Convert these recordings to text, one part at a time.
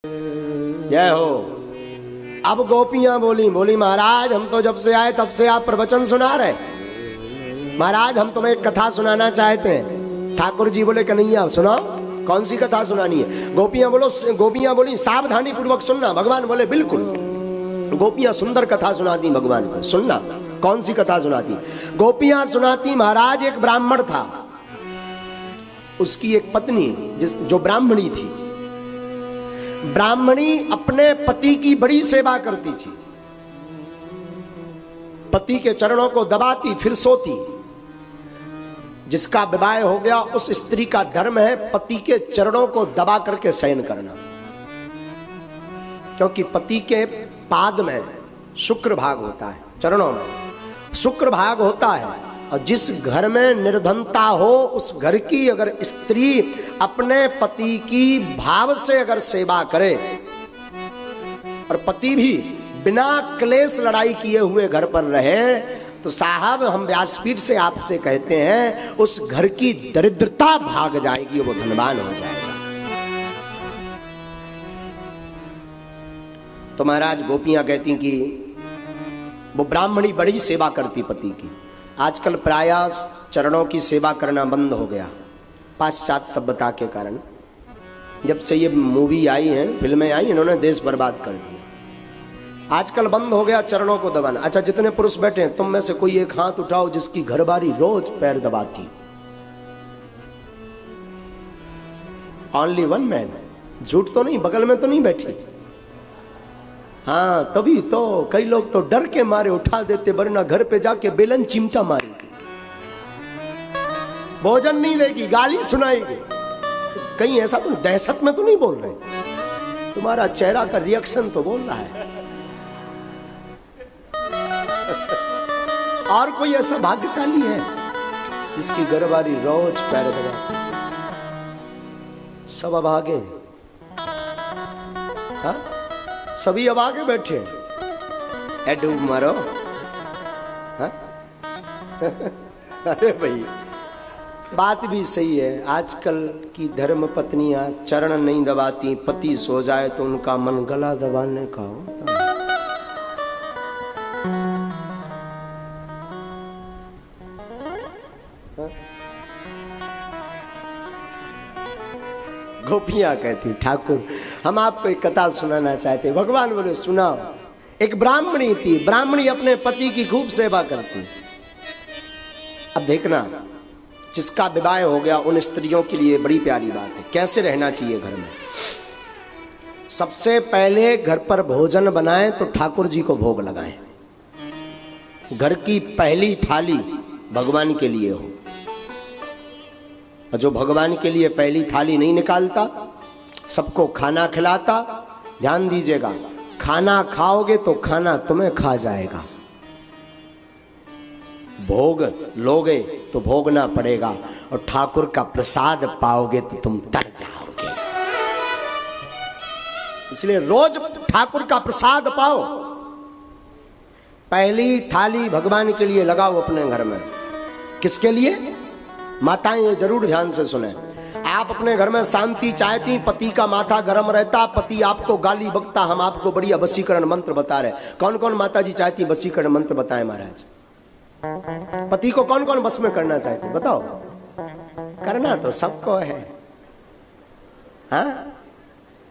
जय हो। अब गोपियां बोली, बोली महाराज हम तो जब से आए तब से आप प्रवचन सुना रहे, महाराज हम तुम्हें एक कथा सुनाना चाहते हैं। ठाकुर जी बोले कन्हैया सुनाओ, कौन सी कथा सुनानी है? गोपियां बोली सावधानी पूर्वक सुनना। भगवान बोले बिल्कुल। गोपियां सुंदर कथा सुनाती भगवान को, सुनना कौन सी कथा सुनाती। गोपियां सुनाती महाराज एक ब्राह्मण था, उसकी एक पत्नी जो ब्राह्मणी थी। ब्राह्मणी अपने पति की बड़ी सेवा करती थी, पति के चरणों को दबाती फिर सोती। जिसका विवाह हो गया उस स्त्री का धर्म है पति के चरणों को दबा करके शयन करना, क्योंकि पति के पाद में शुक्र भाग होता है, चरणों में शुक्र भाग होता है। और जिस घर में निर्धनता हो उस घर की अगर स्त्री अपने पति की भाव से अगर सेवा करे और पति भी बिना क्लेश लड़ाई किए हुए घर पर रहे, तो साहब हम व्यासपीठ से आपसे कहते हैं उस घर की दरिद्रता भाग जाएगी, वो धनवान हो जाएगा। तो महाराज गोपियां कहती कि वो ब्राह्मणी बड़ी सेवा करती पति की। आजकल प्रायः चरणों की सेवा करना बंद हो गया पाश्चात्य सभ्यता के कारण। जब से ये मूवी आई है, फिल्में आई, इन्होंने देश बर्बाद कर दिया। आजकल बंद हो गया चरणों को दबाना। अच्छा जितने पुरुष बैठे हैं तुम में से कोई एक हाथ उठाओ जिसकी घरवाली रोज पैर दबाती। ओनली वन मैन, झूठ तो नहीं, बगल में तो नहीं बैठी। हाँ तभी तो कई लोग तो डर के मारे उठा देते, वरना घर पे जाके बेलन चिमटा मारेगी, भोजन नहीं देगी, गाली सुनाएगी। कहीं ऐसा तो दहशत में तो नहीं बोल रहे, तुम्हारा चेहरा का रिएक्शन तो बोल रहा है। और कोई ऐसा भाग्यशाली है जिसकी घरवाली रोज पैर दबा? सब अब आगे, हाँ सभी अब आगे बैठे डूब मारो। हाँ? अरे भाई बात भी सही है। आजकल की धर्म पत्नियां चरण नहीं दबाती, पति सो जाए तो उनका मन गला दबाने का होता है। गोपियां कहती ठाकुर हम आपको एक कथा सुनाना चाहते हैं। भगवान बोले सुनाओ। एक ब्राह्मणी थी, ब्राह्मणी अपने पति की खूब सेवा करती। अब देखना जिसका विवाह हो गया उन स्त्रियों के लिए बड़ी प्यारी बात है, कैसे रहना चाहिए घर में। सबसे पहले घर पर भोजन बनाएं तो ठाकुर जी को भोग लगाएं। घर की पहली थाली भगवान के लिए हो। जो भगवान के लिए पहली थाली नहीं निकालता, सबको खाना खिलाता, ध्यान दीजिएगा, खाना खाओगे तो खाना तुम्हें खा जाएगा। भोग लोगे तो भोगना पड़ेगा, और ठाकुर का प्रसाद पाओगे तो तुम तर जाओगे। इसलिए रोज ठाकुर का प्रसाद पाओ। पहली थाली भगवान के लिए लगाओ अपने घर में। किसके लिए? माताएं ये जरूर ध्यान से सुने। आप अपने घर में शांति चाहती, पति का माथा गर्म रहता, पति आपको गाली बकता, हम आपको बढ़िया वशीकरण मंत्र बता रहे। कौन कौन माता जी चाहती वशीकरण मंत्र बताएं महाराज? पति को कौन कौन बस में करना चाहती बताओ? करना तो सबको है, हाँ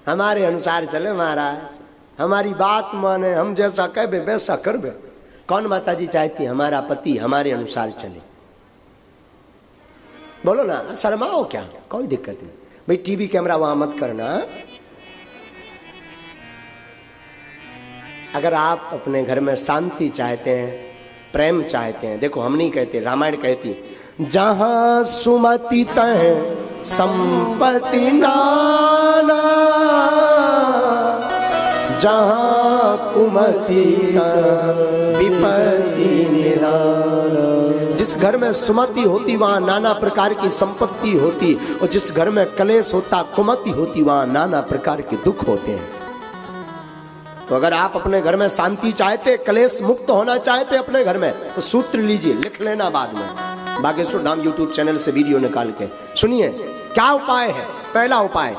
हमारे अनुसार चले महाराज, हमारी बात माने, हम जैसा कहबे वैसा करबे। कौन माता जी चाहती हमारा पति हमारे अनुसार चले? बोलो ना, शर्माओ क्या, कोई दिक्कत नहीं भाई। टीवी कैमरा वहां मत करना। अगर आप अपने घर में शांति चाहते हैं, प्रेम चाहते हैं, देखो हम नहीं कहते, रामायण कहती जहां सुमति तह संपत्ति नाना, जहां कुमति विपत्ति निदान। जिस घर में सुमति होती वहां नाना प्रकार की संपत्ति होती, और जिस घर में कलेश होता, कुमति होती, वहां नाना प्रकार के दुख होते हैं। तो अगर आप अपने घर में शांति चाहते, कलेश मुक्त होना चाहते अपने घर में, तो सूत्र लीजिए, लिख लेना बाद में। बागेश्वर धाम यूट्यूब चैनल से वीडियो निकाल के सुनिए क्या उपाय है। पहला उपाय,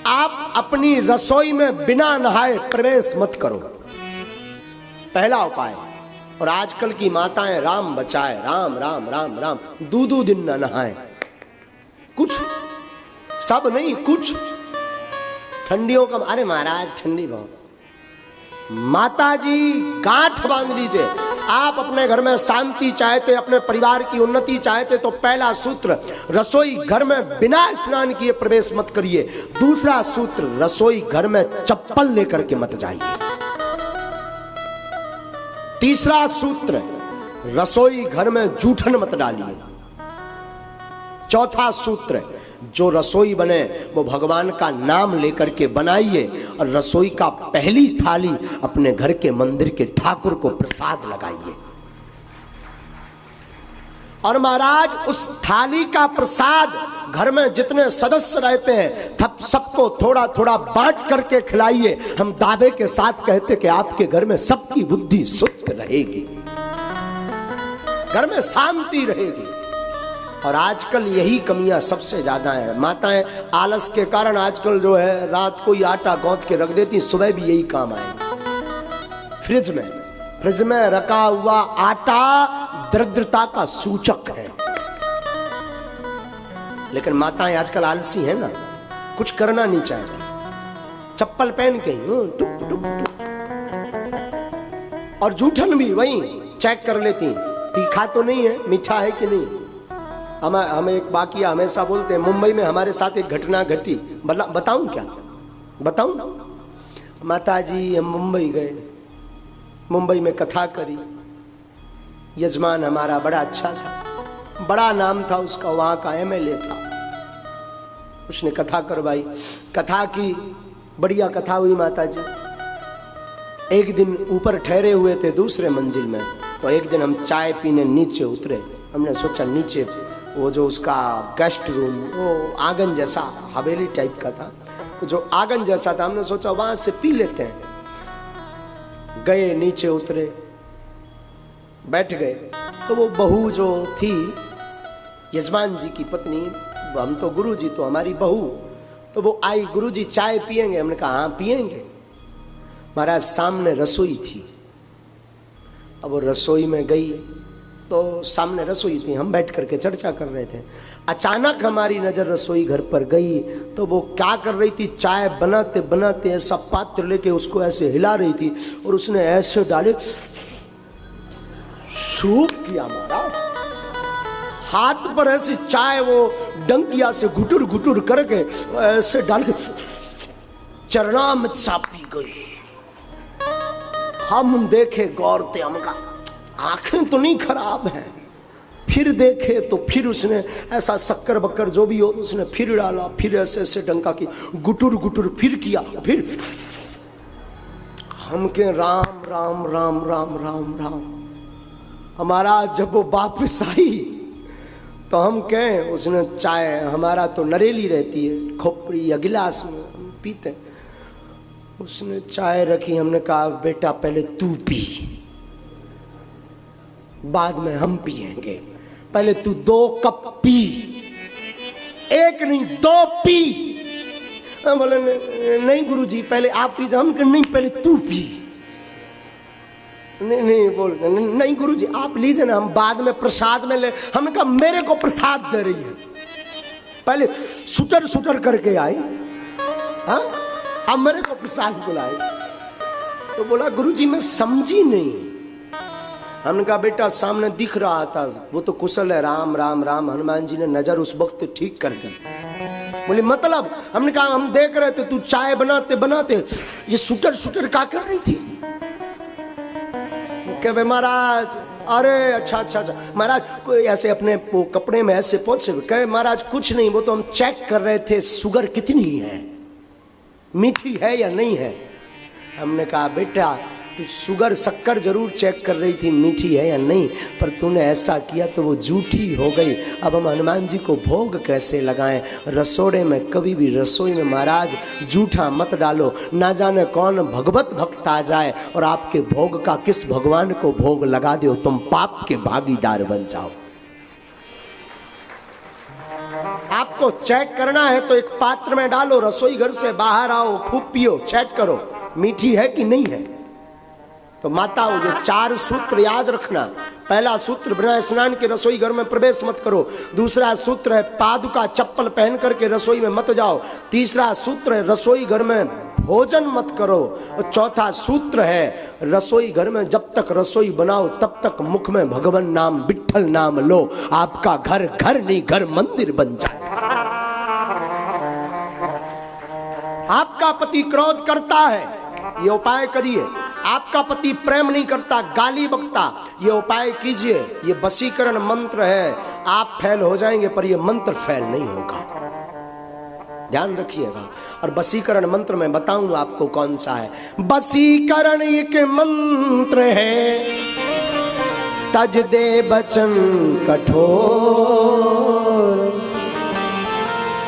आप आप अपनी रसोई में बिना नहाए प्रवेश मत करो, पहला उपाय। और आजकल की माताएं राम बचाए, राम राम राम राम, दो दिन न नहाए, कुछ सब नहीं कुछ। ठंडियों का, अरे महाराज ठंडी बहुत, माता जी गांठ बांध लीजिए। आप अपने घर में शांति चाहते, अपने परिवार की उन्नति चाहते तो पहला सूत्र, रसोई घर में बिना स्नान किए प्रवेश मत करिए। दूसरा सूत्र, रसोई घर में चप्पल लेकर के मत जाइए। तीसरा सूत्र, रसोई घर में जूठन मत डालिए। चौथा सूत्र, जो रसोई बने वो भगवान का नाम लेकर के बनाइए और रसोई का पहली थाली अपने घर के मंदिर के ठाकुर को प्रसाद लगाइए। और महाराज उस थाली का प्रसाद घर में जितने सदस्य रहते हैं तब सबको थोड़ा थोड़ा बांट करके खिलाइए। हम दावे के साथ कहते कि आपके घर में सबकी बुद्धि शुद्ध रहेगी, घर में शांति रहेगी। और आजकल यही कमियां सबसे ज्यादा है। माताएं आलस के कारण आजकल जो है रात को ही आटा गौंथ के रख देती, सुबह भी यही काम आएगा। फ्रिज में रखा हुआ आटा दरिद्रता का सूचक है। लेकिन माताएं आजकल आलसी है ना, कुछ करना नहीं चाहती, चप्पल पहन के टुक टुक टुक। और जूठन भी वही चेक कर लेती, तीखा तो नहीं है, मीठा है कि नहीं। हमें एक वाकया हमेशा बोलते हैं, मुंबई में हमारे साथ एक घटना घटी, बताऊं क्या, बताऊं। माता जी हम मुंबई गए, मुंबई में कथा करी। यजमान हमारा बड़ा अच्छा था, बड़ा नाम था उसका, वहां का एमएलए था। उसने कथा करवाई, कथा की, बढ़िया कथा हुई माता जी। एक दिन ऊपर ठहरे हुए थे दूसरे मंजिल में, तो एक दिन हम चाय पीने नीचे उतरे। हमने सोचा नीचे वो जो उसका गेस्ट रूम, वो आंगन जैसा हवेली टाइप का था, तो जो आंगन जैसा था हमने सोचा वहां से पी लेते हैं। गए, नीचे उतरे, बैठ गए। तो वो बहू जो थी यजमान जी की पत्नी, हम तो गुरु जी तो हमारी बहू, तो वो आई, गुरु जी चाय पिएंगे? हमने कहा हाँ पिएंगे। महाराज सामने रसोई थी। अब वो रसोई में गई तो सामने रसोई थी, हम बैठ करके चर्चा कर रहे थे। अचानक हमारी नजर रसोई घर पर गई तो वो क्या कर रही थी, चाय बनाते बनाते ऐसा पात्र लेके उसको ऐसे हिला रही थी और उसने ऐसे डाले, सूप किया महाराज, हाथ पर ऐसी चाय वो डंकिया से घुटुर घुटुर करके ऐसे डाल के चरणामृत सा पी गई। हम देखे गौर से, हमका आंखें तो नहीं खराब हैं। फिर देखे तो फिर उसने ऐसा शक्कर बक्कर जो भी हो उसने फिर डाला, फिर ऐसे ऐसे डंका की गुटुर गुटुर फिर किया। फिर हम के राम राम राम राम राम राम। हमारा जब वो वापस आई तो हम कहें, उसने चाय, हमारा तो नरेली रहती है खोपड़ी या गिलास में हम पीते, उसने चाय रखी। हमने कहा बेटा पहले तू पी, बाद में हम पिएंगे, पहले तू 2 कप पी, 1 नहीं 2 पी। बोले नहीं गुरुजी पहले आप पी। हम कहे नहीं पहले तू पी। नहीं नहीं बोल नहीं गुरुजी आप लीजिए ना, हम बाद में प्रसाद में ले। हमने कहा मेरे को प्रसाद दे रही है, पहले सुटर सुटर करके आई, हाँ अब मेरे को प्रसाद बुलाई। तो बोला गुरुजी मैं समझी नहीं। हमने कहा बेटा सामने दिख रहा था, वो तो कुशल है, राम राम राम, हनुमान जी ने नजर उस वक्त ठीक कर दी। बोले मतलब? हमने कहा हम देख रहे थे तू चाय बनाते बनाते ये सुटर सुटर क्या कर रही थी। कहे महाराज अरे अच्छा अच्छा अच्छा महाराज, कोई ऐसे अपने वो कपड़े में ऐसे पहुंचे। कहे महाराज कुछ नहीं, वो तो हम चेक कर रहे थे शुगर कितनी है, मीठी है या नहीं है। हमने कहा बेटा तू शुगर शक्कर जरूर चेक कर रही थी मीठी है या नहीं, पर तूने ऐसा किया तो वो झूठी हो गई। अब हम हनुमान जी को भोग कैसे लगाएं। रसोड़े में कभी भी, रसोई में महाराज झूठा मत डालो, ना जाने कौन भगवत भक्त आ जाए और आपके भोग का किस भगवान को भोग लगा दो, तुम पाप के भागीदार बन जाओ। आप आपको चेक करना है तो एक पात्र में डालो, रसोई घर से बाहर आओ, खूब पियो, चेक करो मीठी है कि नहीं है। तो माताओं, ये 4 सूत्र याद रखना। पहला सूत्र, बिना स्नान के रसोई घर में प्रवेश मत करो। दूसरा सूत्र है पादुका चप्पल पहन करके रसोई में मत जाओ। तीसरा सूत्र है रसोई घर में भोजन मत करो। और चौथा सूत्र है रसोई घर में जब तक रसोई बनाओ तब तक मुख में भगवान नाम, विठ्ठल नाम लो। आपका घर घर नहीं, घर मंदिर बन जाए। आपका पति क्रोध करता है, ये उपाय करिए। आपका पति प्रेम नहीं करता, गाली बकता, ये उपाय कीजिए। ये वशीकरण मंत्र है। आप फेल हो जाएंगे पर ये मंत्र फेल नहीं होगा, ध्यान रखिएगा। और वशीकरण मंत्र में बताऊंगा आपको कौन सा है। वशीकरण एक मंत्र है, तज दे बचन कठोर।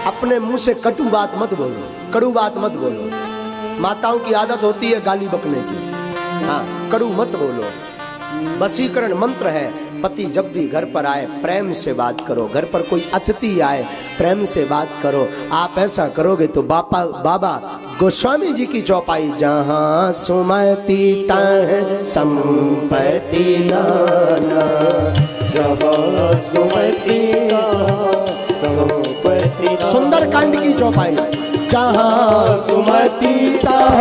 अपने मुंह से कटु बात मत बोलो, कड़ू बात मत बोलो। माताओं की आदत होती है गाली बकने की, हाँ, कड़ू मत बोलो। वशीकरण मंत्र है, पति जब भी घर पर आए प्रेम से बात करो। घर पर कोई अतिथि आए प्रेम से बात करो। आप ऐसा करोगे तो बाबा गोस्वामी जी की चौपाई, जहाँ सुमति तह संपत्ति नाना, जहाँ सुमति संपत्ति, सुंदरकांड की चौपाई, जहाँ सुमति तह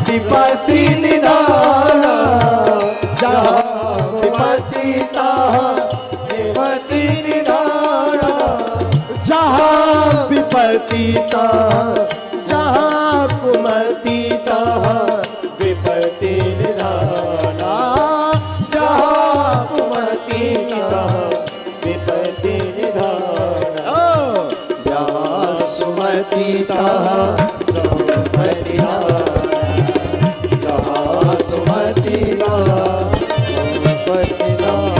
विपत्ति निधान, जहाँ विपत्ति तह विपत्ति निधान, जहाँ विपत्ति तह, जहाँ कुमति तह विपत्ति निधान, जहाँ कुमति तह विपत्ति निधान, जहाँ सुमति तह संपत्ति नाना, जहाँ सुमति तह संपत्ति नाना।